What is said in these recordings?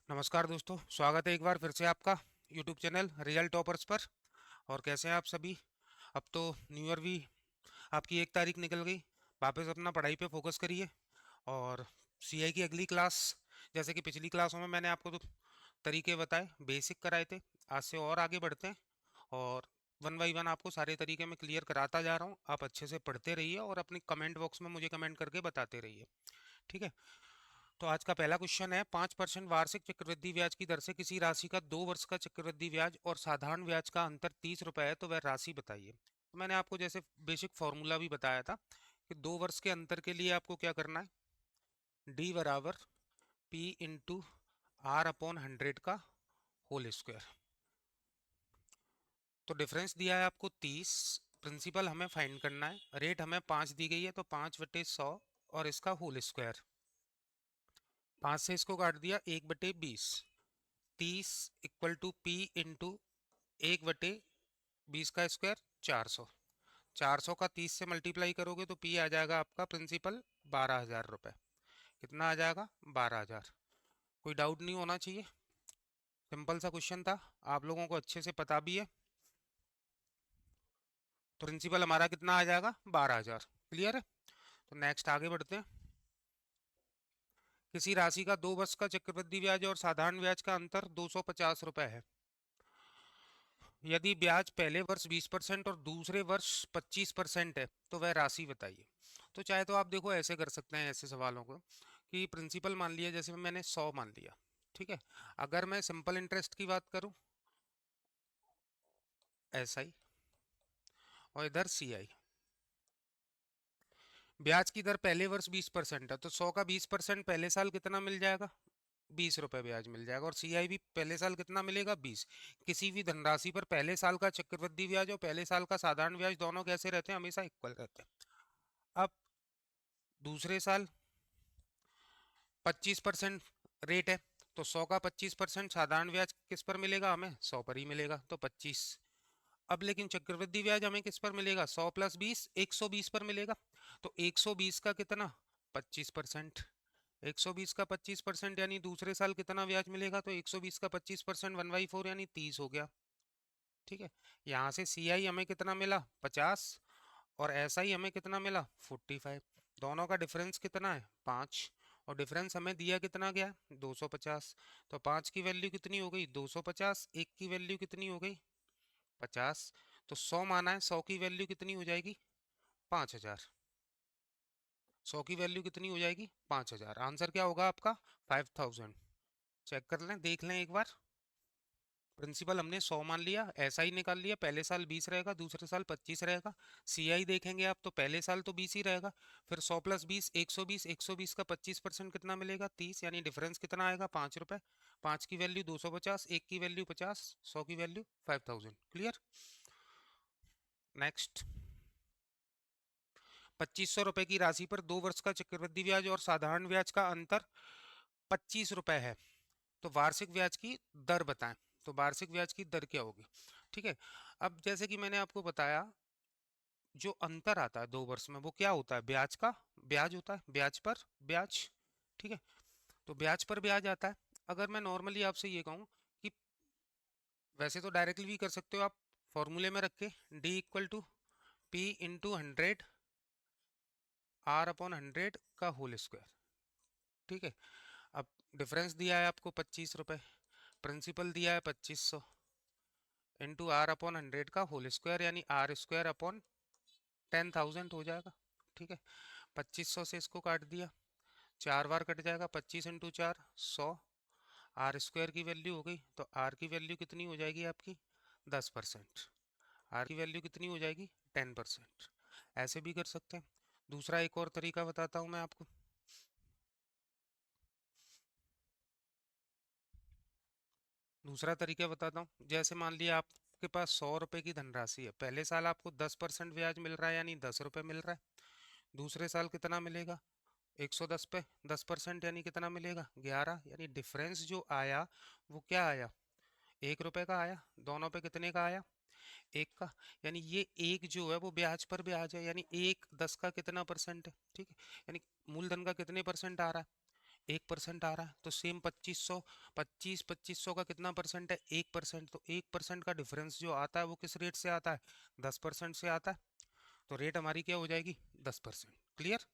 नमस्कार दोस्तों, स्वागत है एक बार फिर से आपका यूट्यूब चैनल रिजल्ट टॉपर्स पर। और कैसे हैं आप सभी? अब तो न्यू ईयर भी आपकी 1 तारीख निकल गई। वापस अपना पढ़ाई पे फोकस करिए। और सीआई की अगली क्लास, जैसे कि पिछली क्लासों में मैंने आपको तो तरीके बताए, बेसिक कराए थे, आज से और आगे बढ़ते हैं। और वन बाई वन आपको सारे तरीके मैं क्लियर कराता जा रहा हूँ। आप अच्छे से पढ़ते रहिए और अपनी कमेंट बॉक्स में मुझे कमेंट करके बताते रहिए। ठीक है? तो आज का पहला क्वेश्चन है, 5% वार्षिक चक्रवृद्धि ब्याज की दर से किसी राशि का 2 वर्ष का चक्रवृद्धि ब्याज और साधारण ब्याज का अंतर 30 रुपए है, तो वह राशि बताइए। तो मैंने आपको जैसे बेसिक फॉर्मूला भी बताया था कि 2 वर्ष के अंतर के लिए आपको क्या करना है, डी बराबर पी इंटू आर अपॉन 100 का होल स्क्वायर। तो डिफरेंस दिया है आपको 30, प्रिंसिपल हमें फाइंड करना है, रेट हमें 5 दी गई है, तो 5/100 और इसका होल स्क्वायर। 5 से इसको काट दिया, 1/20। 30 इक्वल टू पी इंटू 1/20 का स्क्वायर, 400। 400 का 30 से मल्टीप्लाई करोगे तो पी आ जाएगा आपका प्रिंसिपल 12,000 रुपये। कितना आ जाएगा? 12,000। कोई डाउट नहीं होना चाहिए, सिंपल सा क्वेश्चन था, आप लोगों को अच्छे से पता भी है। तो प्रिंसिपल हमारा कितना आ जाएगा? 12,000। क्लियर है? तो नेक्स्ट आगे बढ़ते हैं। किसी राशि का 2 वर्ष का चक्रवृद्धि ब्याज और साधारण ब्याज का अंतर 250 रुपये है। यदि ब्याज पहले वर्ष 20% और दूसरे वर्ष 25% है, तो वह राशि बताइए। तो चाहे तो आप देखो ऐसे कर सकते हैं ऐसे सवालों को, कि प्रिंसिपल मान लिया, जैसे मैंने 100 मान लिया। ठीक है? अगर मैं सिंपल इंटरेस्ट की बात करूं, SI, और इधर CI। ब्याज की दर पहले वर्ष 20% है, तो 100 का 20% पहले साल कितना मिल जाएगा? 20 रुपये ब्याज मिल जाएगा। और CI भी पहले साल कितना मिलेगा? 20। किसी भी धनराशि पर पहले साल का चक्रवृद्धि ब्याज और पहले साल का साधारण ब्याज दोनों कैसे रहते हैं? हमेशा इक्वल रहते हैं। अब दूसरे साल 25% रेट है, तो 100 का 25% साधारण ब्याज किस पर मिलेगा? हमें 100 पर ही मिलेगा, तो 25। अब लेकिन चक्रवृद्धि ब्याज हमें किस पर मिलेगा? 100 + 20, 120 पर मिलेगा। तो 120 का कितना? 25%। 120 का 25% यानी दूसरे साल कितना ब्याज मिलेगा? तो 120 का 25% 1/4 यानी 30 हो गया। ठीक है? यहाँ से CI हमें कितना मिला? 50। और SI हमें कितना मिला? 45। दोनों का डिफरेंस कितना है? 5। और डिफरेंस हमें दिया कितना गया? 250। तो 5 की वैल्यू कितनी हो गई? 250। 1 की वैल्यू कितनी हो गई? 50। तो 100 माना है, 100 की वैल्यू कितनी हो जाएगी? 5,000। 100 की वैल्यू कितनी हो जाएगी? 5,000। आंसर क्या होगा आपका? 5,000। चेक कर लें, देख लें एक बार। प्रिंसिपल हमने 100 मान लिया, SI निकाल लिया, पहले साल 20 रहेगा, दूसरे साल 25 रहेगा। CI देखेंगे आप, तो पहले साल तो 20 ही रहेगा। फिर 100 + 20, 120। 120 का 25% कितना मिलेगा? 30। यानी डिफरेंस कितना आएगा? 5 रुपए। 5 की वैल्यू 250, 1 की वैल्यू 50, 100 की वैल्यू 5,000। क्लियर? नेक्स्ट। 2,500 रुपए की राशि पर 2 वर्ष का चक्रवृद्धि ब्याज और साधारण ब्याज का अंतर 25 रुपए है, तो वार्षिक ब्याज की दर बताएं। तो वार्षिक ब्याज की दर क्या होगी? ठीक है? अब जैसे कि मैंने आपको बताया, जो अंतर आता है 2 वर्ष में, वो क्या होता है? ब्याज का ब्याज होता है, ब्याज पर ब्याज। ठीक है? तो ब्याज पर ब्याज आता है। अगर मैं नॉर्मली आपसे ये कहूँ कि, वैसे तो डायरेक्टली भी कर सकते हो आप, फॉर्मूले में रख के, D equal to P into 100 R upon 100 का होल स्क्वायर। ठीक है? अब डिफरेंस दिया है आपको 25 रुपये, प्रिंसिपल दिया है 2500, इंटू आर अपॉन 100 का होल स्क्वायर, यानी आर स्क्वायर अपॉन 10,000 हो जाएगा। ठीक है? 2500 से इसको काट दिया, 4 बार कट जाएगा, 25 × 4 100। आर स्क्वायर की वैल्यू हो गई, तो आर की वैल्यू कितनी हो जाएगी आपकी? 10%। आर की वैल्यू कितनी हो जाएगी? 10%। ऐसे भी कर सकते हैं। दूसरा एक और तरीका बताता हूँ मैं आपको। दूसरा तरीका बताता हूँ, जैसे मान लिया आपके पास 100 रुपए की धनराशि है, पहले साल आपको 10% ब्याज मिल रहा है, यानी 10 रुपए मिल रहा है। दूसरे साल कितना मिलेगा? 110 पे 10% यानी कितना मिलेगा? 11। यानी डिफरेंस जो आया वो क्या आया? 1 रुपए का आया। दोनों पे कितने का आया? 1 का। यानी ये एक जो है वो ब्याज पर ब्याज है, यानी 1 10 का कितना परसेंट है? ठीक है? यानी मूलधन का कितने परसेंट आ रहा है? 1% आ रहा है, तो सेम 2500 का कितना परसेंट है? 1%। तो 1% का डिफरेंस जो आता है वो किस रेट से आता है? 10% से आता है। तो रेट हमारी क्या हो जाएगी? 10%। क्लियर?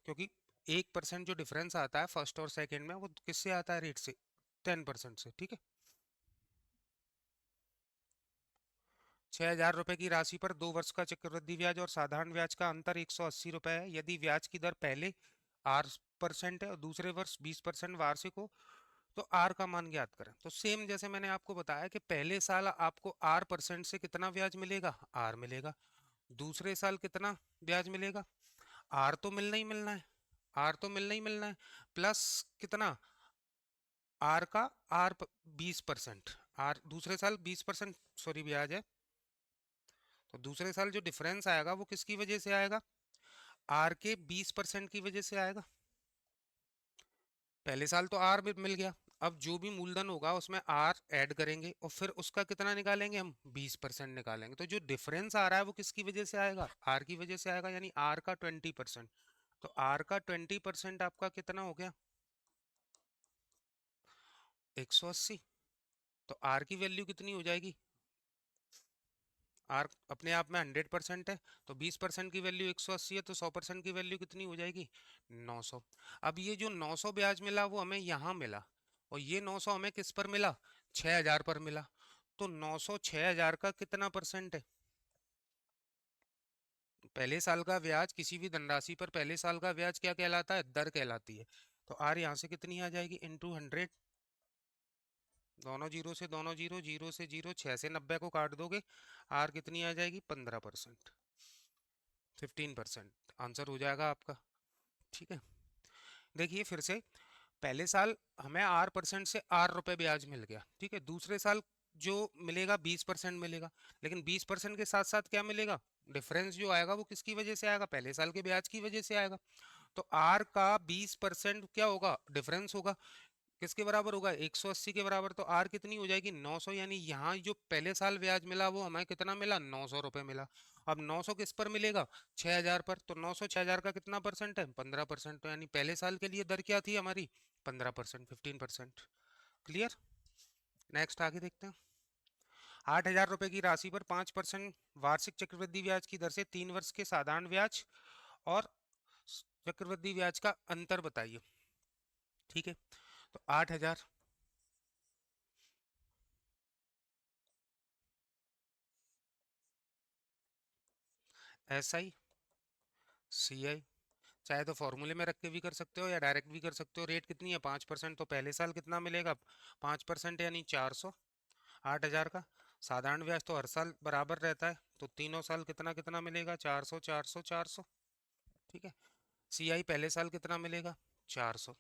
क्योंकि 1% जो डिफरेंस आता है फर्स्ट और सेकेंड में, वो किससे आता है? रेट से, 10% से। ठीक है। 6,000 रुपए की राशि पर 2 वर्ष का चक्रवृद्धि ब्याज और साधारण ब्याज का अंतर 180 रुपए है। यदि ब्याज की दर पहले 8% है और दूसरे वर्ष 20% वार्षिक हो, तो आर का मान ज्ञात करें। तो सेम जैसे मैंने आपको बताया कि पहले साल आपको R% से कितना ब्याज मिलेगा? आर मिलेगा। दूसरे साल कितना ब्याज मिलेगा? आर तो मिलना ही मिलना है, आर तो मिलना ही मिलना है, प्लस कितना? आर का आर 20%, आर दूसरे साल 20% सॉरी ब्याज है। तो दूसरे साल जो डिफरेंस आएगा वो किसकी वजह से आएगा? आर के 20% की वजह से आएगा। पहले साल तो आर मिल गया, अब जो भी मूलधन होगा उसमें आर ऐड करेंगे और फिर उसका कितना निकालेंगे हम? 20% निकालेंगे। तो जो डिफरेंस आ रहा है वो किसकी वजह से आएगा? आर की वजह से आएगा, यानी आर का 20%। तो आर का 20% आपका कितना हो गया? 180। तो आर की वैल्यू कितनी हो जाएगी? आर अपने आप में 100% है, तो 20% की वैल्यू 180 है, तो 100% की वैल्यू कितनी हो जाएगी? 900। अब ये जो 900 ब्याज मिला वो हमें यहाँ मिला, और ये 900 हमें किस पर मिला? 6,000 पर मिला। तो 900 6,000 का कितना परसेंट है? पहले साल का ब्याज, किसी भी धनराशि पर पहले साल का ब्याज क्या कहलाता है? दर कहलाती है। तो आर यहाँ से कितनी आ जाएगी? इंटू 100। दोनों जीरो से दोनों जीरो, जीरो से जीरो, 6 से 90 को काट दोगे, आर कितनी आ जाएगी? 15%, 15%। आंसर हो जाएगा आपका। ठीक है। देखिए फिर से, पहले साल हमें R% से R रुपए ब्याज मिल गया। ठीक है। दूसरे साल जो मिलेगा 20% मिलेगा, लेकिन 20% के साथ साथ क्या मिलेगा? डिफरेंस जो आएगा वो किसकी वजह से आएगा? पहले साल के ब्याज की वजह से आएगा। तो आर का 20% क्या होगा? डिफरेंस होगा। किसके बराबर होगा? 180 के बराबर। तो आर कितनी हो जाएगी? 900। यानी यहाँ जो पहले साल ब्याज मिला वो हमें कितना मिला? 900 रुपये मिला। अब 900 किस पर मिलेगा? 6,000 पर। तो 900 6,000 का कितना परसेंट है? 15%। तो यानी पहले साल के लिए दर क्या थी हमारी? 15%, 15%। क्लियर? नेक्स्ट आगे देखते हैं। 8,000 रुपए की राशि पर 5% वार्षिक चक्रवृद्धि ब्याज की दर से 3 वर्ष के साधारण ब्याज और चक्रवृद्धि ब्याज का अंतर बताइए। ठीक है। तो 8,000, SI CI, चाहे तो फॉर्मूले में रख के भी कर सकते हो या डायरेक्ट भी कर सकते हो। रेट कितनी है? 5%। तो पहले साल कितना मिलेगा? 5% यानी 400। 8,000 का साधारण ब्याज तो हर साल बराबर रहता है, तो तीनों साल कितना कितना मिलेगा? 400 400 400। ठीक है। CI पहले साल कितना मिलेगा? 400।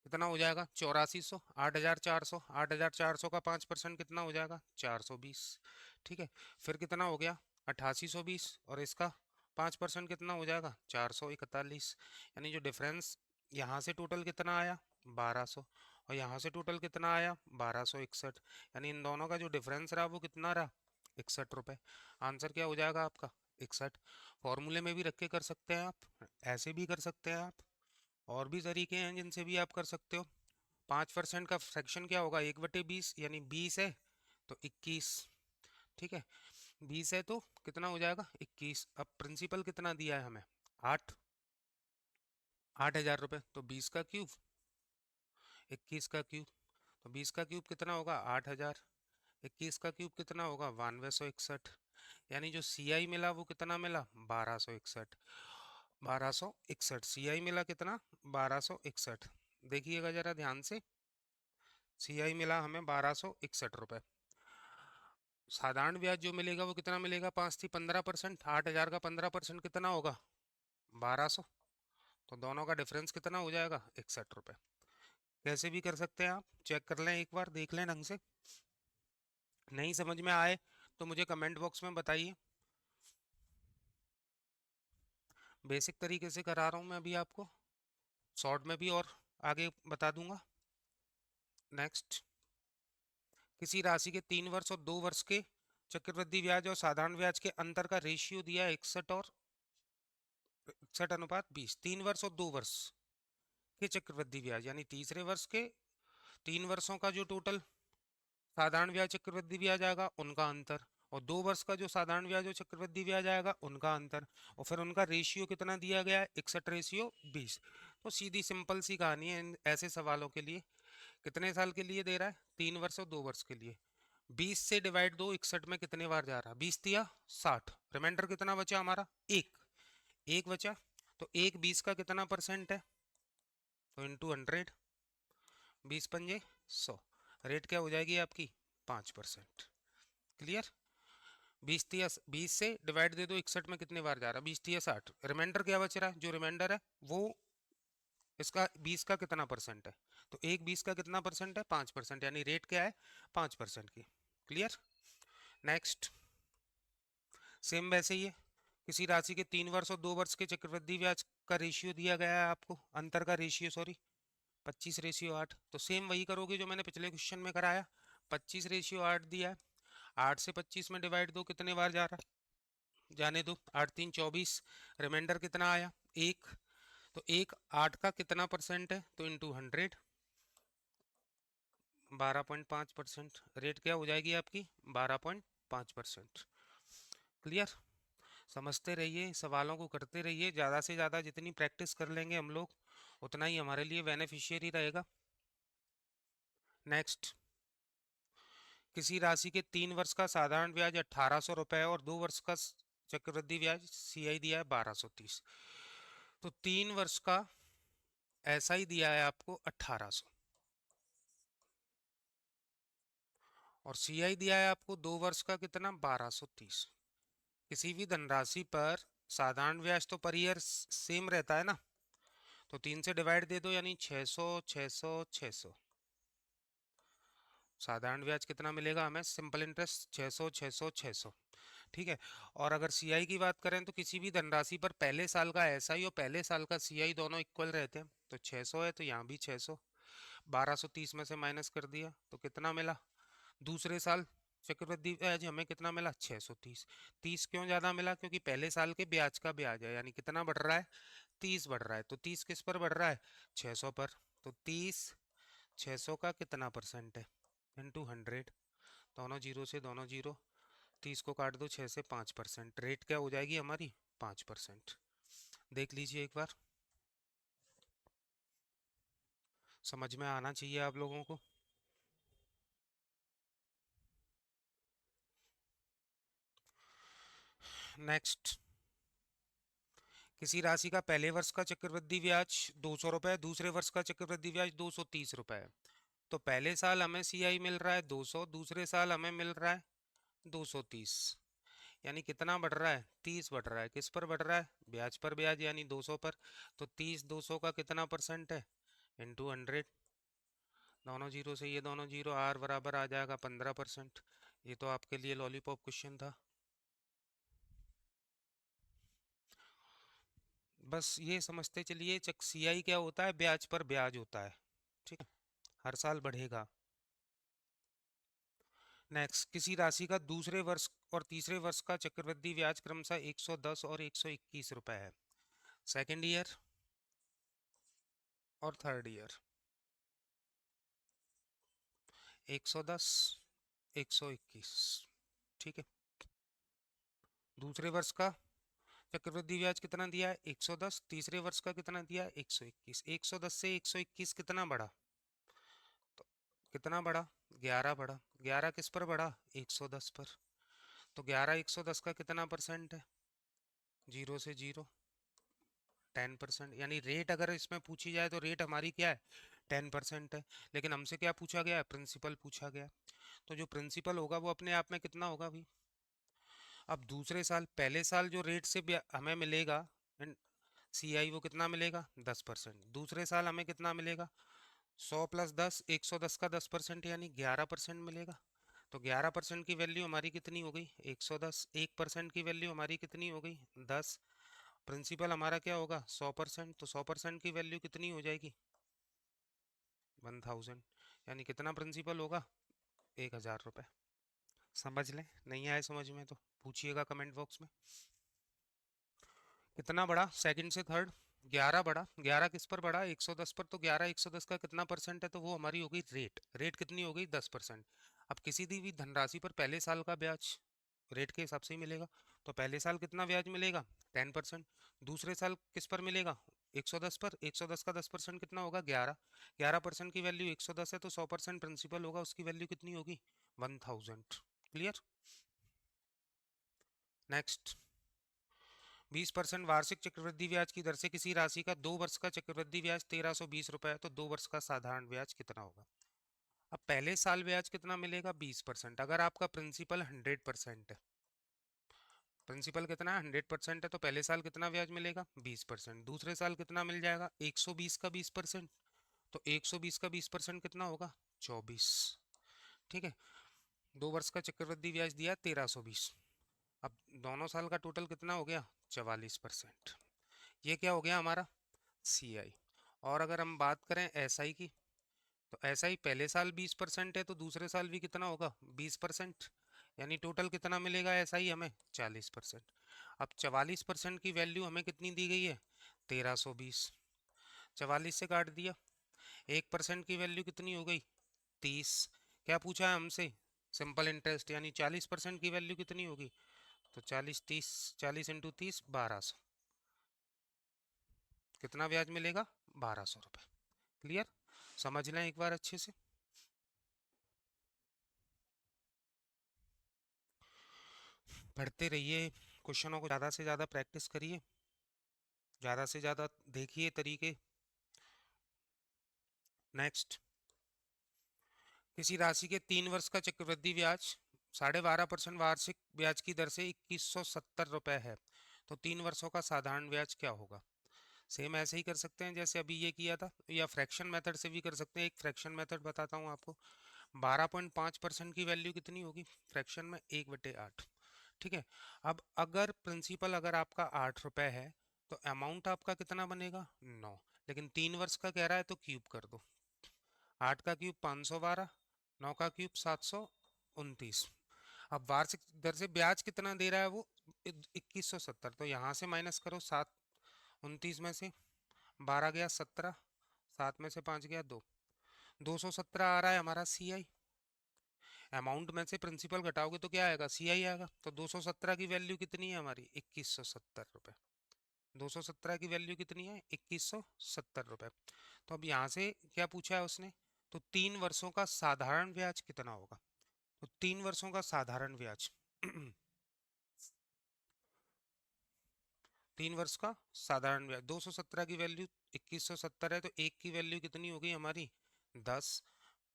कितना हो जाएगा? 8400। 8,400, 8,400 का 5% कितना हो जाएगा? 420। ठीक है। फिर कितना हो गया? 8820, और इसका 5% कितना हो जाएगा? 441। यानी जो डिफरेंस यहाँ से टोटल कितना आया? 1200, और यहाँ से टोटल कितना आया? 1261। यानी इन दोनों का जो डिफरेंस रहा वो कितना रहा? 61 रुपये। आंसर क्या हो जाएगा आपका? 61। फॉर्मूले में भी रख के कर सकते हैं आप, ऐसे भी कर सकते हैं आप, और भी तरीके हैं जिनसे भी आप कर सकते हो। 5% का फ्रैक्शन क्या होगा? 1/20, यानी 20 है तो 21। ठीक है। 20 है तो कितना हो जाएगा? 21। अब प्रिंसिपल कितना दिया है हमें? 8। 8,000 रुपये, तो 20 का क्यूब, 21 का क्यूब। तो 20 का क्यूब कितना होगा? 8,000। 21 का क्यूब कितना होगा? 9261। यानी जो CI मिला वो कितना मिला? 1261। 1261 CI मिला कितना? 1261। देखिएगा जरा ध्यान से, CI मिला हमें 1261 रुपये। साधारण ब्याज जो मिलेगा वो कितना मिलेगा? 5 थी 15%, 8,000 का 15% कितना होगा? 1200। तो दोनों का डिफरेंस कितना हो जाएगा? 61 रुपये। कैसे भी कर सकते हैं आप, चेक कर लें, एक बार देख लें ढंग से। नहीं समझ में आए तो मुझे कमेंट बॉक्स में बताइए। बेसिक तरीके से करा रहा हूँ मैं अभी आपको, शॉर्ट में भी और आगे बता दूंगा। नेक्स्ट, किसी राशि के 3 वर्ष और 2 वर्ष के चक्रवृद्धि ब्याज और साधारण ब्याज के अंतर का रेशियो दिया है 61 और 61 अनुपात 20। 3 वर्ष और 2 वर्ष, के चक्रवृद्धि ब्याज, यानी तीसरे वर्ष के 3 वर्षों का जो टोटल साधारण ब्याज चक्रवृद्धि ब्याज आएगा उनका अंतर, और 2 वर्ष का जो साधारण ब्याज और चक्रवृद्धि ब्याज आएगा उनका अंतर, और फिर उनका रेशियो कितना दिया गया है, 61:20। तो सीधी सिंपल सी कहानी है ऐसे सवालों के लिए। कितने साल के लिए दे रहा है, 3 वर्ष और 2 वर्ष के लिए। 20 से डिवाइड दो, 61 में कितने बार जा रहा, 20 दिया 60, रिमाइंडर कितना बचा हमारा, एक एक बचा। तो एक 20 का कितना परसेंट है, तो इंटू 100, 20×5 100, रेट क्या हो जाएगी आपकी, 5%। क्लियर। 20 से डिवाइड दे दो 61 में कितने बार जा रहा है, 20×60, रिमाइंडर क्या बच रहा है, जो रिमाइंडर है वो इसका 20 का कितना परसेंट है, तो एक 20 का कितना परसेंट है, 5%, यानी रेट क्या है, 5% की। क्लियर। नेक्स्ट, सेम वैसे ही है, किसी राशि के 3 वर्ष और 2 वर्ष के चक्रवृद्धि ब्याज का रेशियो दिया गया है आपको, अंतर का रेशियो सॉरी, 25:8। तो सेम वही करोगे जो मैंने पिछले क्वेश्चन में कराया, 25:8 दिया है, 8 से 25 में डिवाइड दो, कितने बार जा रहा है, जाने दो, 8×3 = 24, रिमाइंडर कितना आया, एक। तो एक 8 का कितना परसेंट है, तो इंटू 100, 12.5%, रेट क्या हो जाएगी आपकी, 12.5%। क्लियर। समझते रहिए, सवालों को करते रहिए, ज़्यादा से ज़्यादा जितनी प्रैक्टिस कर लेंगे हम लोग उतना ही हमारे लिए बेनिफिशियरी रहेगा। नेक्स्ट, किसी राशि के 3 वर्ष का साधारण ब्याज 1800 रुपये और 2 वर्ष का चक्रवृद्धि ब्याज सीआई दिया है 1230। तो 3 वर्ष का ऐसा ही दिया है आपको 1800, और सीआई दिया है आपको 2 वर्ष का कितना, 1230। किसी भी धनराशि पर साधारण ब्याज तो पर ईयर सेम रहता है ना, तो 3 से डिवाइड दे दो, यानी 600 600 600। साधारण ब्याज कितना मिलेगा हमें, सिंपल इंटरेस्ट 600 600 600। ठीक है। और अगर सीआई की बात करें तो किसी भी धनराशि पर पहले साल का एसआई और पहले साल का सीआई दोनों इक्वल रहते हैं, तो 600 है तो यहाँ भी 600, 1230 में से माइनस कर दिया तो कितना मिला, दूसरे साल चक्रवृद्धि ब्याज हमें कितना मिला, 630। 30 क्यों ज्यादा मिला, क्योंकि पहले साल के ब्याज का ब्याज है, यानी कितना बढ़ रहा है, 30 बढ़ रहा है। तो 30 किस पर बढ़ रहा है, 600 पर। तो 30 600 का कितना परसेंट है, इंटू 100, दोनों जीरो से दोनों जीरो, 30 को काट दो 6 से, 5%, रेट क्या हो जाएगी हमारी, 5%। देख लीजिए एक बार, समझ में आना चाहिए आप लोगों को। नेक्स्ट, किसी राशि का पहले वर्ष का चक्रवृद्धि ब्याज 200 रुपये, दूसरे वर्ष का चक्रवृद्धि ब्याज 230 रुपये है। तो पहले साल हमें सीआई मिल रहा है 200, दूसरे साल हमें मिल रहा है 230, यानी कितना बढ़ रहा है, 30 बढ़ रहा है। किस पर बढ़ रहा है, ब्याज पर ब्याज, यानी 200 पर। तो 30 200 का कितना परसेंट है, इंटू 100, दोनों जीरो से ये दोनों जीरो, आर बराबर आ जाएगा 15%। ये तो आपके लिए लॉलीपॉप क्वेश्चन था। बस ये समझते चलिए, चक सीआई क्या होता है, ब्याज पर ब्याज होता है। ठीक है, हर साल बढ़ेगा। नेक्स्ट, किसी राशि का दूसरे वर्ष और तीसरे वर्ष का चक्रवृद्धि ब्याज क्रमशः 110 और 121 रुपए है, सेकेंड ईयर और थर्ड ईयर। 110 121। ठीक है। दूसरे वर्ष का चक्रवृद्धि ब्याज कितना दिया है, 110, तीसरे वर्ष का कितना दिया है, 121। 110 से 121 कितना बढ़ा, तो कितना बढ़ा, 11 बढ़ा। 11 किस पर बढ़ा, 110 पर। तो 11 110 का कितना परसेंट है, जीरो से जीरो, 10%। यानी रेट अगर इसमें पूछी जाए तो रेट हमारी क्या है, 10% है। लेकिन हमसे क्या पूछा गया है, प्रिंसिपल पूछा गया। तो जो प्रिंसिपल होगा वो अपने आप में कितना होगा भाई। अब दूसरे साल, पहले साल जो रेट से हमें मिलेगा सीआई, वो कितना मिलेगा, 10%। दूसरे साल हमें कितना मिलेगा, 100 + 10, 110 का 10%, यानी 11% मिलेगा। तो 11% की वैल्यू हमारी कितनी हो गई, 110। 1% की वैल्यू हमारी कितनी हो गई, 10। प्रिंसिपल हमारा क्या होगा, 100%। तो 100% की वैल्यू कितनी हो जाएगी, 1000। यानी कितना प्रिंसिपल होगा, 1000 रुपये। समझ लें, नहीं आए समझ में तो पूछिएगा कमेंट बॉक्स में। कितना बड़ा सेकंड से थर्ड, 11 बढ़ा, 11 किस पर बढ़ा, 110 पर। तो 11 110 का कितना परसेंट है, तो वो हमारी हो गई रेट। रेट कितनी हो गई, 10%। अब किसी दी हुई धनराशि पर पहले साल का ब्याज रेट के हिसाब से ही मिलेगा। तो पहले साल कितना ब्याज मिलेगा, 10%। दूसरे साल किस पर मिलेगा, 110 पर। 110 का 10% कितना होगा, 11। 11% की वैल्यू 110 है, तो 100% प्रिंसिपल होगा, उसकी वैल्यू कितनी होगी, 1000। क्लियर। नेक्स्ट, 20% वार्षिक चक्रवृद्धि ब्याज की दर से किसी राशि का 2 वर्ष का चक्रवृद्धि ब्याज 1320 रुपए है, तो 2 वर्ष का साधारण ब्याज कितना होगा। अब पहले साल ब्याज कितना मिलेगा, 20%। अगर आपका प्रिंसिपल 100% है, प्रिंसिपल कितना है, 100% है, तो पहले साल कितना ब्याज मिलेगा, 20%। दूसरे साल कितना मिल जाएगा, 120 का 20%। तो 120 का 20% कितना होगा, 24। ठीक है। 2 वर्ष का चक्रवृद्धि ब्याज दिया 1320। अब दोनों साल का टोटल कितना हो गया, 44%। ये क्या हो गया हमारा, सी आई। और अगर हम बात करें एस आई की, तो एस आई पहले साल 20% है, तो दूसरे साल भी कितना होगा, 20%। यानी टोटल कितना मिलेगा एस आई हमें, 40%। अब 44% की वैल्यू हमें कितनी दी गई है, 1320। 44 से काट दिया, 1% की वैल्यू कितनी हो गई, 30। क्या पूछा है हमसे, सिंपल इंटरेस्ट, यानी 40% की वैल्यू कितनी होगी, तो 40 30, 40 × 30 1200। कितना ब्याज मिलेगा, 1200 रुपये। क्लियर। समझ लें एक बार अच्छे से। पढ़ते रहिए, क्वेश्चनों को ज़्यादा से ज़्यादा प्रैक्टिस करिए, ज़्यादा से ज़्यादा देखिए तरीके। नेक्स्ट, किसी राशि के 3 वर्ष का चक्रवृद्धि ब्याज 12.5% वार्षिक ब्याज की दर से 2170 रुपये है, तो 3 वर्षों का साधारण ब्याज क्या होगा। सेम ऐसे ही कर सकते हैं जैसे अभी ये किया था, या फ्रैक्शन मेथड से भी कर सकते हैं। एक फ्रैक्शन मेथड बताता हूँ आपको। 12.5% की वैल्यू कितनी होगी फ्रैक्शन में, 1/8। ठीक है। अब अगर प्रिंसिपल अगर आपका 8 रुपए है, तो अमाउंट आपका कितना बनेगा, 9। लेकिन 3 वर्ष का कह रहा है, तो क्यूब कर दो। 8 का क्यूब 512, 9 का क्यूब 729। अब वार्षिक दर से ब्याज कितना दे रहा है वो, 2170। तो यहाँ से माइनस करो, 729 में से 12 गया 17, 7 में से 5 गया 2, 217 आ रहा है हमारा सी आई। अमाउंट में से प्रिंसिपल घटाओगे तो क्या आएगा, सी आई आएगा। तो 217 की वैल्यू कितनी है हमारी, 2170 रुपये। 217 की वैल्यू कितनी है, 2170 रुपये। तो अब यहाँ से क्या पूछा है उसने, तो 3 वर्षों का साधारण ब्याज कितना होगा। तो 3 वर्षों का साधारण ब्याज 3 वर्ष का साधारण ब्याज, 217 की वैल्यू 2170 है, तो एक की वैल्यू कितनी हो गई हमारी, 10।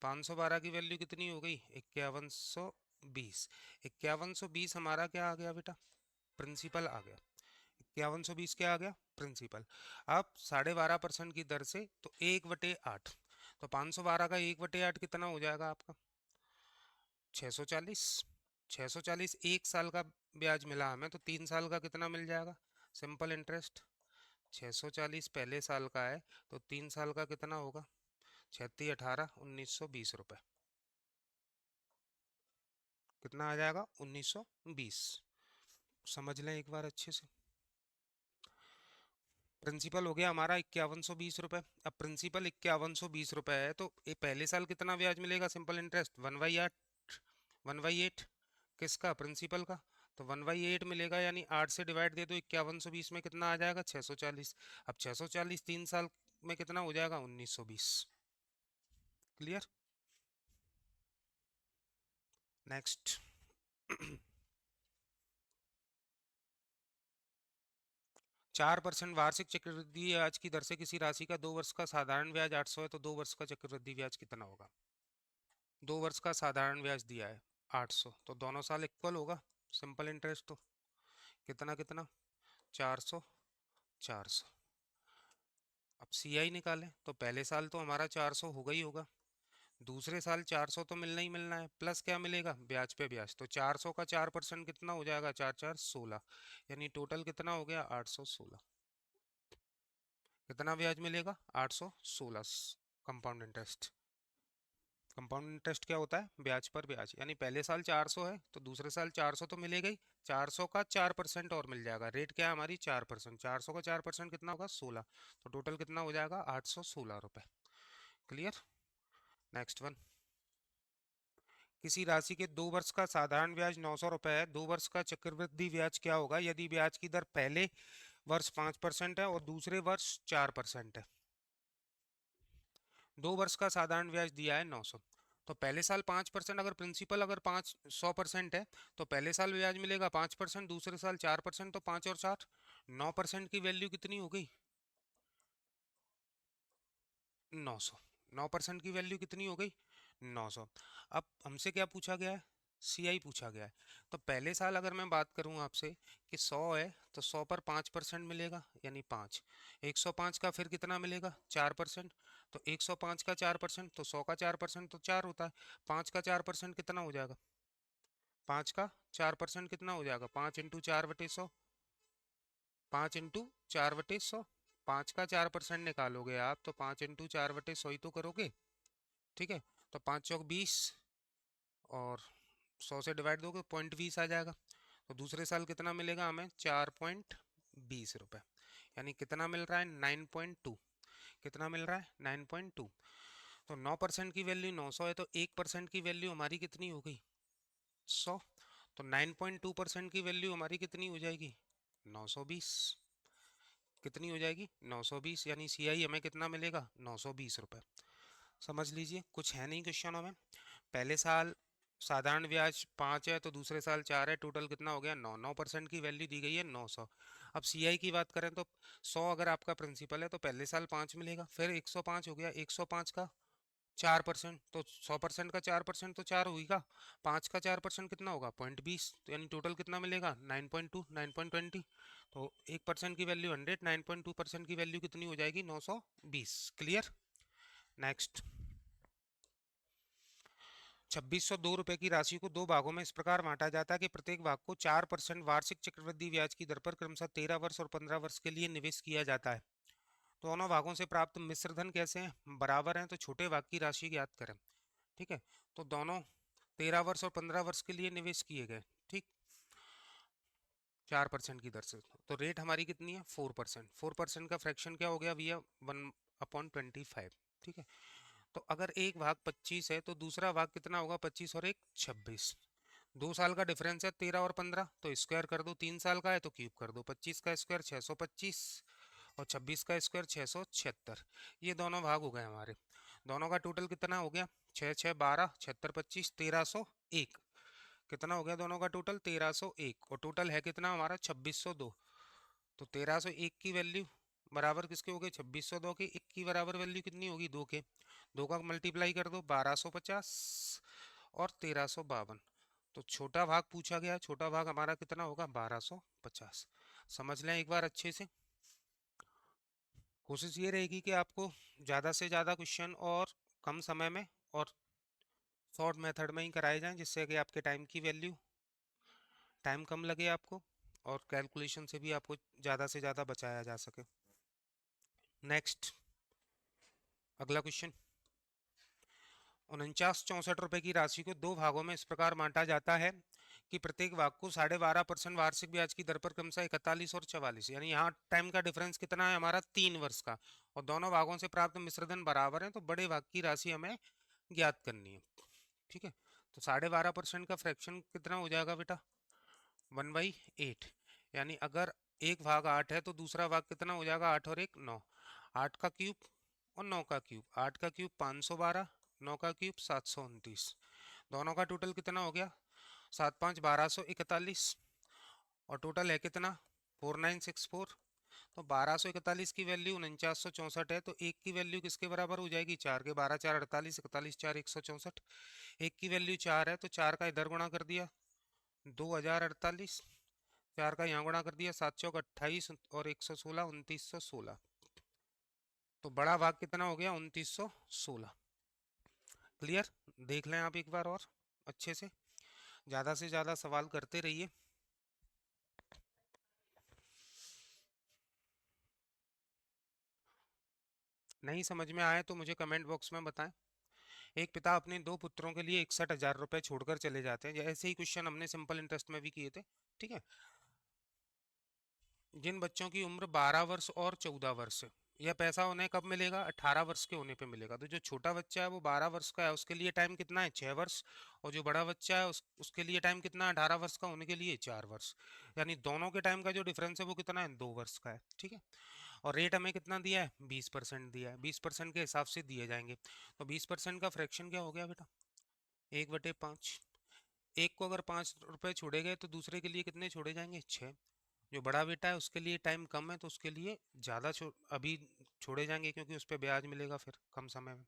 512 की वैल्यू कितनी हो गई, 5120। 5120 हमारा क्या आ गया बेटा, प्रिंसिपल आ गया। 5120 क्या आ गया, प्रिंसिपल। अब 12.5% की दर से, तो 1/8। तो 512 का 1/8 कितना हो जाएगा आपका, 640। 640 एक साल का ब्याज मिला हमें, तो 3 साल का कितना मिल जाएगा, सिंपल इंटरेस्ट। 640 पहले साल का है, तो 3 साल का कितना होगा, 36 18 1920 रुपए। कितना आ जाएगा, 1920। समझ लें एक बार अच्छे से। प्रिंसिपल हो गया हमारा 5120 रुपये। अब प्रिंसिपल 5120 रुपये है, तो ये पहले साल कितना ब्याज मिलेगा, सिंपल इंटरेस्ट 1/8। 1/8 किसका, प्रिंसिपल का। तो 1/8 मिलेगा, यानी 8 से डिवाइड दे दो 5120 में, कितना आ जाएगा, 640। अब 640 3 साल में कितना हो जाएगा, 1920। क्लियर। नेक्स्ट 4% वार्षिक चक्रवृद्धि ब्याज की दर से किसी राशि का 2 वर्ष का साधारण ब्याज 800 है, तो 2 वर्ष का चक्रवृद्धि ब्याज कितना होगा। 2 वर्ष का साधारण ब्याज दिया है 800, तो दोनों साल इक्वल होगा, सिंपल इंटरेस्ट। तो कितना कितना, 400 400। अब सी आई निकालें, तो पहले साल तो हमारा 400 होगा ही होगा, दूसरे साल 400 तो मिलना ही मिलना है, प्लस क्या मिलेगा, ब्याज पे ब्याज। तो 400 का 4% कितना हो जाएगा, 4×4 = 16। यानी टोटल कितना हो गया, 816। कितना ब्याज मिलेगा, 816 कंपाउंड इंटरेस्ट। कंपाउंड इंटरेस्ट क्या होता है? ब्याज पर ब्याज, यानी पहले साल 400 है तो दूसरे साल 400 तो मिलेगा ही, 400 का 4% और मिल जाएगा। रेट क्या है हमारी? 4%। 400 का 4% कितना होगा? 16। तो टोटल कितना हो जाएगा? 816 रुपये। क्लियर? Next one. किसी राशि के 2 वर्ष का साधारण ब्याज 900 रुपये है, 2 वर्ष का चक्रवृद्धि ब्याज क्या होगा यदि ब्याज की दर पहले वर्ष 5% है और दूसरे वर्ष 4% है? 2 वर्ष का साधारण ब्याज दिया है 900, तो पहले साल 5%, अगर प्रिंसिपल अगर 100% है तो पहले साल ब्याज मिलेगा 5%, दूसरे साल 4%, तो 5 और 4 9% की वैल्यू कितनी हो गई? 900। 9% की वैल्यू कितनी हो गई? 900। अब हमसे क्या पूछा गया है? सीआई पूछा गया है। तो पहले साल अगर मैं बात करूं आपसे कि 100 है तो 100 पर 5% मिलेगा यानी 5। 105 का फिर कितना मिलेगा? 4%। तो 105 का 4% तो 100 का 4% तो 4 होता है। 5 का 4% कितना हो जाएगा? 5 का 4% कितना हो जाएगा? 5 × 4/100। 5 × 4/100। 5 का 4% निकालोगे आप तो 5 × 4/100 ही तो करोगे। ठीक है, तो 5 × 4 = 20 और 100 से डिवाइड दोगे 0.20 आ जाएगा। तो दूसरे साल कितना मिलेगा हमें? 4.20 रुपये, यानी कितना मिल रहा है? 9.2। कितना मिल रहा है? 9.2। तो 9% की वैल्यू 900 है तो 1% की वैल्यू हमारी कितनी हो गई? 100। तो 9.2% की वैल्यू हमारी कितनी हो जाएगी? 920। कितनी हो जाएगी? 920, यानी सीआई हमें कितना मिलेगा? 920 रुपये। समझ लीजिए, कुछ है नहीं क्वेश्चनों में। पहले साल साधारण ब्याज 5 है तो दूसरे साल 4 है, टोटल कितना हो गया? 9। 9% की वैल्यू दी गई है 900। अब सीआई की बात करें तो 100 अगर आपका प्रिंसिपल है तो पहले साल 5 मिलेगा, फिर 105 हो गया, 105 का 4%, तो 100% का 4% तो 4 होगा। 5 का 4% कितना होगा? 0.20, तो यानी टोटल कितना मिलेगा? 9.2, 9.20। तो 1% की वैल्यू 100, 9.2% की वैल्यू कितनी हो जाएगी? 920। क्लियर? नेक्स्ट। 2602 रुपये की राशि को दो भागों में इस प्रकार बांटा जाता है कि प्रत्येक भाग को 4% वार्षिक चक्रवृद्धि ब्याज की दर पर क्रमशः 13 वर्ष और 15 वर्ष के लिए निवेश किया जाता है। दोनों भागों से प्राप्त मिश्र धन कैसे हैं? बराबर हैं, तो छोटे भाग की राशि ज्ञात करें। ठीक है, तो दोनों 13 वर्ष और 15 वर्ष के लिए निवेश किए गए। ठीक, 4% की दर से। तो रेट हमारी कितनी है? 4%। 4% का फ्रैक्शन क्या हो गया भैया? 1/25। ठीक है, तो अगर एक भाग 25 है तो दूसरा भाग कितना होगा? 25 और 1 26। 2 साल का डिफरेंस है 13 और 15, तो स्क्वायर कर दो। 3 साल का है तो क्यूब कर दो। 25 का स्क्वायर 625 और 26 का स्क्वायर 676। ये दोनों भाग हो गए हमारे। दोनों का टोटल कितना हो गया? 6 6 12 76 25 1301। कितना हो गया दोनों का टोटल? 1301। और टोटल है कितना हमारा? 2602। तो 1301 की वैल्यू बराबर किसके हो गए? 2602 के। 1 की बराबर वैल्यू कितनी होगी? 2 के। 2 का मल्टीप्लाई कर दो, 1250 और 1352। तो छोटा भाग पूछा गया, छोटा भाग हमारा कितना होगा? 1250। समझ लें एक बार अच्छे से। कोशिश ये रहेगी कि आपको ज़्यादा से ज़्यादा क्वेश्चन और कम समय में और शॉर्ट मेथड में ही कराए जाएं, जिससे कि आपके टाइम कम लगे आपको और कैलकुलेशन से भी आपको ज़्यादा से ज़्यादा बचाया जा सके। नेक्स्ट, अगला क्वेश्चन। 4964 रुपये की राशि को दो भागों में इस प्रकार बांटा जाता है कि प्रत्येक भाग को 12.5% वार्षिक ब्याज की दर पर क्रमशः 41 और 44, यानी यहाँ टाइम का डिफरेंस कितना है हमारा? 3 वर्ष का, और दोनों भागों से प्राप्त मिश्रधन बराबर है, तो बड़े भाग की राशि हमें ज्ञात करनी है। ठीक है, तो 12.5% का फ्रैक्शन कितना हो जाएगा बेटा? 1/8। यानी अगर एक भाग 8 है तो दूसरा भाग कितना हो जाएगा? 8 और 1 9। 8 का क्यूब और 9 का क्यूब। 8 का क्यूब 512, 9 का क्यूब 729। दोनों का टोटल कितना हो गया? 7 5 1241। और टोटल है कितना? 4964। तो 1241 की वैल्यू 4964 है, तो एक की वैल्यू किसके बराबर हो जाएगी? 4 के। 12 4 48, 41 4 164। एक की वैल्यू 4 है तो 4 का इधर गुणा कर दिया 2048, 4 का यहाँ गुणा कर दिया 7 चौक 28 और 116 2916। तो बड़ा भाग कितना हो गया? 2916। क्लियर? देख लें आप एक बार और अच्छे से ज़्यादा सवाल करते रहिए। नहीं समझ में आए तो मुझे कमेंट बॉक्स में बताएं। एक पिता अपने दो पुत्रों के लिए 61,000 रुपए छोड़कर चले जाते हैं। ऐसे ही क्वेश्चन हमने सिंपल इंटरेस्ट में भी किए थे। ठीक है। जिन बच्चों की उम्र 12 वर्ष और 14 वर्ष है, यह पैसा उन्हें कब मिलेगा? 18 वर्ष के होने पे मिलेगा। तो जो छोटा बच्चा है वो 12 वर्ष का है, उसके लिए टाइम कितना है? 6 वर्ष। और जो बड़ा बच्चा है उसके लिए टाइम कितना है? 18 वर्ष का होने के लिए 4 वर्ष। यानी दोनों के टाइम का जो डिफरेंस है वो कितना है? 2 वर्ष का है। ठीक है। और रेट हमें कितना दिया है? 20% दिया है। 20% के हिसाब से दिए जाएंगे। तो 20% का फ्रैक्शन क्या हो गया बेटा? 1/5। एक को अगर 5 रुपए छोड़े गए तो दूसरे के लिए कितने छोड़े जाएंगे? 6। जो बड़ा बेटा है उसके लिए टाइम कम है तो उसके लिए ज़्यादा अभी छोड़े जाएंगे, क्योंकि उस पर ब्याज मिलेगा फिर कम समय में।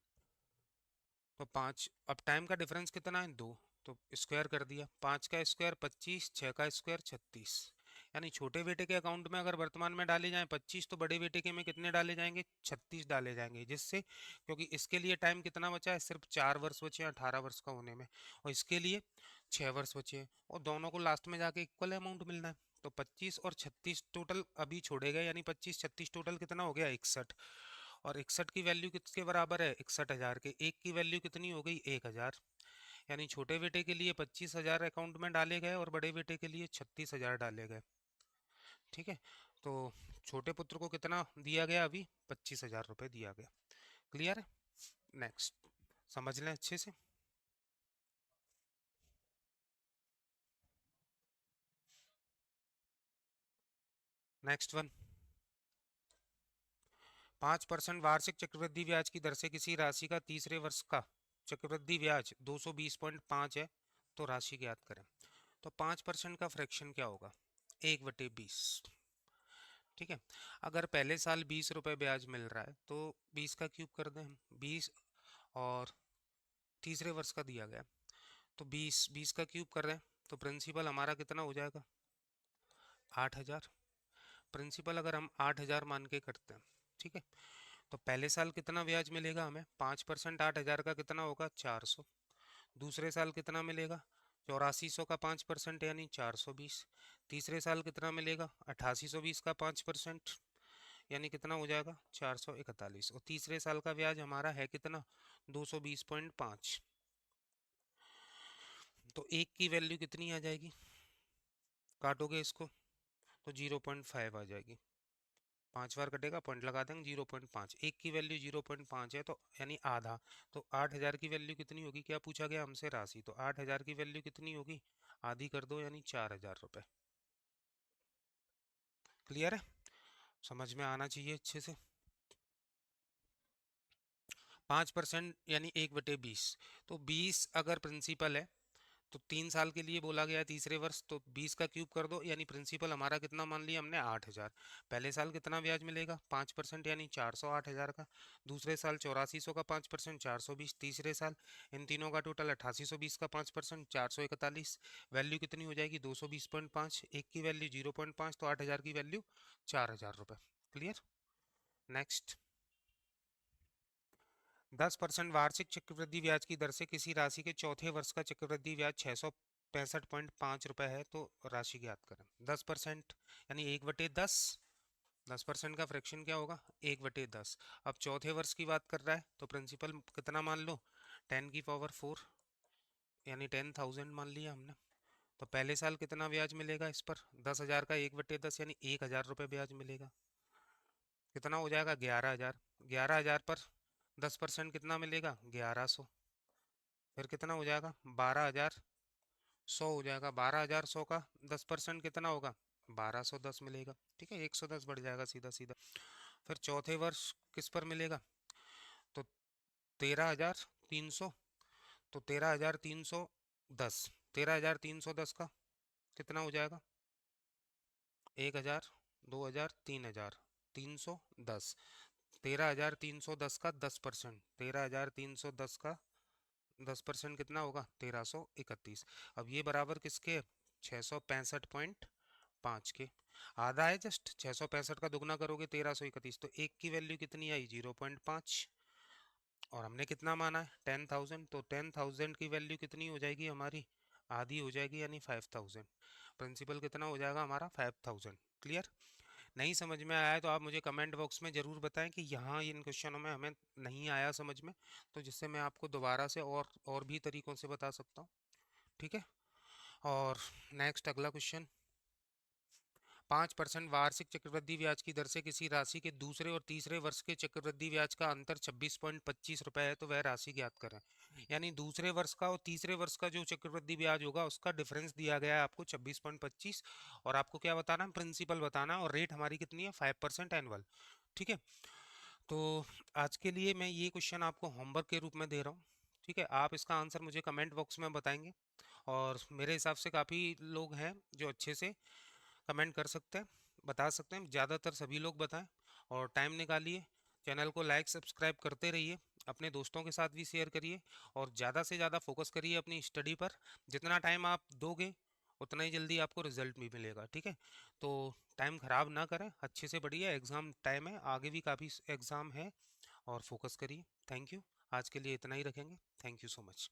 तो 5। अब टाइम का डिफरेंस कितना है? 2। तो स्क्वायर कर दिया। 5 का स्क्वायर 25, 6 का स्क्वायर 36। यानी छोटे बेटे के अकाउंट में अगर वर्तमान में डाले जाएं 25, तो बड़े बेटे के में कितने डाले जाएंगे? 36 डाले जाएंगे। जिससे, क्योंकि इसके लिए टाइम कितना बचा है? सिर्फ 4 वर्ष बचे हैं 18 वर्ष का होने में, और इसके लिए 6 वर्ष बचे हैं, और दोनों को लास्ट में जाके इक्वल अमाउंट मिलना है। तो 25 और 36 टोटल अभी छोड़े गए, यानी 25 36 टोटल कितना हो गया? 61। और 61 की वैल्यू किसके बराबर है? 61,000 के। एक की वैल्यू कितनी हो गई? 1,000। यानी छोटे बेटे के लिए 25,000 अकाउंट में डाले गए और बड़े बेटे के लिए 36,000 डाले गए। ठीक है। तो छोटे पुत्र को कितना दिया गया? अभी 25,000 रुपये दिया गया। क्लियर है? नेक्स्ट समझ लें अच्छे से। नेक्स्ट वन, 5% वार्षिक चक्रवृद्धि ब्याज की दर से किसी राशि का तीसरे वर्ष का चक्रवृद्धि ब्याज 220.5 है, तो राशि ज्ञात करें। तो 5% का फ्रैक्शन क्या होगा? 1/20। ठीक है। अगर पहले साल 20 रुपए ब्याज मिल रहा है तो 20 का क्यूब कर दें हम। 20 और तीसरे वर्ष का दिया गया, तो 20 20 का क्यूब कर रहे हैं, तो प्रिंसिपल हमारा कितना हो जाएगा? 8,000। प्रिंसिपल अगर हम 8,000 मान के करते हैं, ठीक है, तो पहले साल कितना ब्याज मिलेगा हमें? 5%। 8,000 का कितना होगा? 400। दूसरे साल कितना मिलेगा? 8400 का 5% यानी 420। तीसरे साल कितना मिलेगा? 8820 का 5% यानी कितना हो जाएगा? 441। और तीसरे साल का ब्याज हमारा है कितना? 220.5। तो एक की वैल्यू कितनी आ जाएगी? काटोगे इसको तो 0.5 आ जाएगी। 5 बार कटेगा, पॉइंट लगा देंगे 0.5। एक की वैल्यू 0.5 है, तो यानी आधा। तो 8,000 की वैल्यू कितनी होगी? क्या पूछा गया हमसे? राशि। तो 8,000 की वैल्यू कितनी होगी? आधी कर दो, यानी 4,000 रुपये। क्लियर है? समझ में आना चाहिए अच्छे से। 5% यानी 1/20। तो 20 अगर प्रिंसिपल है तो 3 साल के लिए बोला गया है तीसरे वर्ष, तो 20 का क्यूब कर दो, यानी प्रिंसिपल हमारा कितना मान लिया हमने? 8,000। पहले साल कितना ब्याज मिलेगा? 5% यानी 400 8,000 का। दूसरे साल 8400 का 5% 420। तीसरे साल इन तीनों का टोटल 8820 का 5% 441। वैल्यू कितनी हो जाएगी? 220.5। एक की वैल्यू 0.5, तो 8,000 की वैल्यू 4,000 रुपये। क्लियर? नेक्स्ट, 10% वार्षिक चक्रवृद्धि ब्याज की दर से किसी राशि के चौथे वर्ष का चक्रवृद्धि ब्याज 665.5 रुपये है, तो राशि ज्ञात करें। 10% यानी 1/10। 10% का फ्रैक्शन क्या होगा? 1/10। अब चौथे वर्ष की बात कर रहा है तो प्रिंसिपल कितना मान लो? 10⁴ यानी 10,000 मान लिया हमने। तो पहले साल कितना ब्याज मिलेगा इस पर? 10,000 का 1/10 यानी 1,000 रुपये ब्याज मिलेगा। कितना हो जाएगा? 11,000। 11,000 पर 10% कितना मिलेगा? 1,100। फिर कितना हो जाएगा? 12,100 हो जाएगा। 12,100 का 10% कितना होगा? 1,210 मिलेगा। ठीक है, 110 बढ़ जाएगा सीधा सीधा। फिर चौथे वर्ष किस पर मिलेगा? तो 13,300। तो 13,310, 13,310 का कितना हो जाएगा? 1,000, 2,000, 3,000, 310। 13,310 का 10%, 13,310 का 10% कितना होगा? 1,331। अब ये बराबर किसके है? 665.5 के। आधा है जस्ट। 665 का दुगना करोगे 1,331, तो एक की वैल्यू कितनी आई? 0.5। और हमने कितना माना है? 10,000। तो 10,000 की वैल्यू कितनी हो जाएगी हमारी? आधी हो जाएगी, यानी 5,000। प्रिंसिपल कितना हो जाएगा हमारा? 5,000। क्लियर? नहीं समझ में आया है तो आप मुझे कमेंट बॉक्स में ज़रूर बताएं कि यहाँ इन क्वेश्चनों में हमें नहीं आया समझ में, तो जिससे मैं आपको दोबारा से और भी तरीकों से बता सकता हूँ। ठीक है। और नेक्स्ट अगला क्वेश्चन, 5% वार्षिक चक्रवृद्धि ब्याज की दर से किसी राशि के दूसरे और तीसरे वर्ष के चक्रवृद्धि ब्याज का अंतर 26.25 रुपए है, तो वह राशि ज्ञात करें। यानी दूसरे वर्ष का और तीसरे वर्ष का जो चक्रवृद्धि ब्याज होगा उसका डिफरेंस दिया गया है आपको 26.25, और आपको क्या बताना है, प्रिंसिपल बताना है, और रेट हमारी कितनी है, 5% एनुअल। ठीक है। तो आज के लिए मैं ये क्वेश्चन आपको होमवर्क के रूप में दे रहा हूँ। ठीक है, आप इसका आंसर मुझे कमेंट बॉक्स में बताएंगे, और मेरे हिसाब से काफ़ी लोग हैं जो अच्छे से कमेंट कर सकते हैं, बता सकते हैं, ज़्यादातर सभी लोग बताएं। और टाइम निकालिए, चैनल को लाइक सब्सक्राइब करते रहिए, अपने दोस्तों के साथ भी शेयर करिए, और ज़्यादा से ज़्यादा फोकस करिए अपनी स्टडी पर। जितना टाइम आप दोगे उतना ही जल्दी आपको रिजल्ट भी मिलेगा। ठीक है, तो टाइम ख़राब ना करें, अच्छे से पढ़िए, एग्ज़ाम टाइम है, आगे भी काफ़ी एग्ज़ाम है, और फोकस करिए। थैंक यू, आज के लिए इतना ही रखेंगे। Thank you so much.